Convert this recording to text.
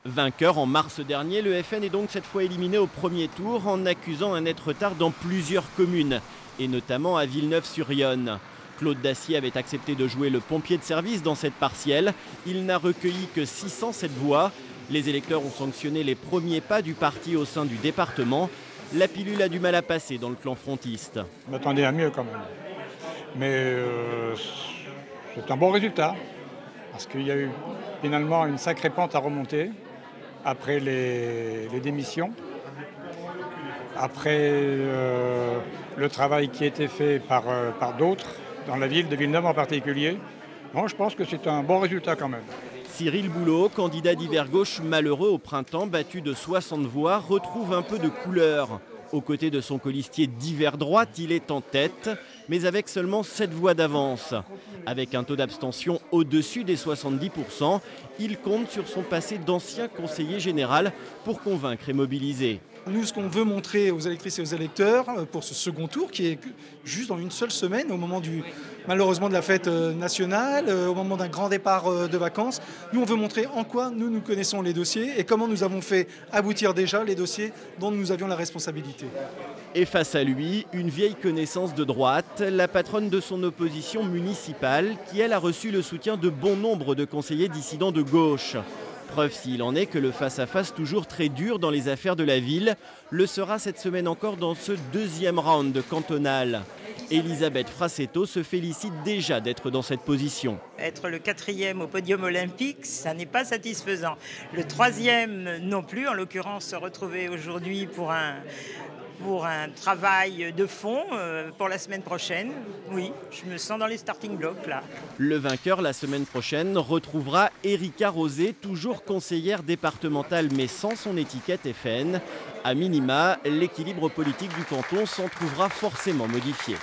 Vainqueur en mars dernier, le FN est donc cette fois éliminé au premier tour en accusant un net retard dans plusieurs communes, et notamment à Villeneuve-sur-Yonne. Claude Dacier avait accepté de jouer le pompier de service dans cette partielle. Il n'a recueilli que 607 voix. Les électeurs ont sanctionné les premiers pas du parti au sein du département. La pilule a du mal à passer dans le clan frontiste. Je m'attendais à mieux quand même. Mais c'est un bon résultat. Parce qu'il y a eu finalement une sacrée pente à remonter après les démissions. Après le travail qui a été fait par d'autres, dans la ville de Villeneuve en particulier. Bon, je pense que c'est un bon résultat quand même. Cyril Boulot, candidat d'hiver gauche malheureux au printemps, battu de 60 voix, retrouve un peu de couleur. Aux côtés de son colistier d'hiver droite, il est en tête, mais avec seulement 7 voix d'avance. Avec un taux d'abstention au-dessus des 70%, il compte sur son passé d'ancien conseiller général pour convaincre et mobiliser. Nous, ce qu'on veut montrer aux électrices et aux électeurs pour ce second tour, qui est juste dans une seule semaine, au moment malheureusement de la fête nationale, au moment d'un grand départ de vacances, nous on veut montrer en quoi nous connaissons les dossiers et comment nous avons fait aboutir déjà les dossiers dont nous avions la responsabilité. Et face à lui, une vieille connaissance de droite, la patronne de son opposition municipale, qui elle a reçu le soutien de bon nombre de conseillers dissidents de gauche. Preuve s'il en est que le face-à-face toujours très dur dans les affaires de la ville le sera cette semaine encore dans ce deuxième round de cantonal. Elisabeth Frassetto se félicite déjà d'être dans cette position. Être le 4e au podium olympique, ça n'est pas satisfaisant. Le 3e non plus, en l'occurrence se retrouver aujourd'hui pour un travail de fond pour la semaine prochaine. Oui, je me sens dans les starting blocks là. Le vainqueur la semaine prochaine retrouvera Erika Rosé, toujours conseillère départementale mais sans son étiquette FN. À minima, l'équilibre politique du canton s'en trouvera forcément modifié.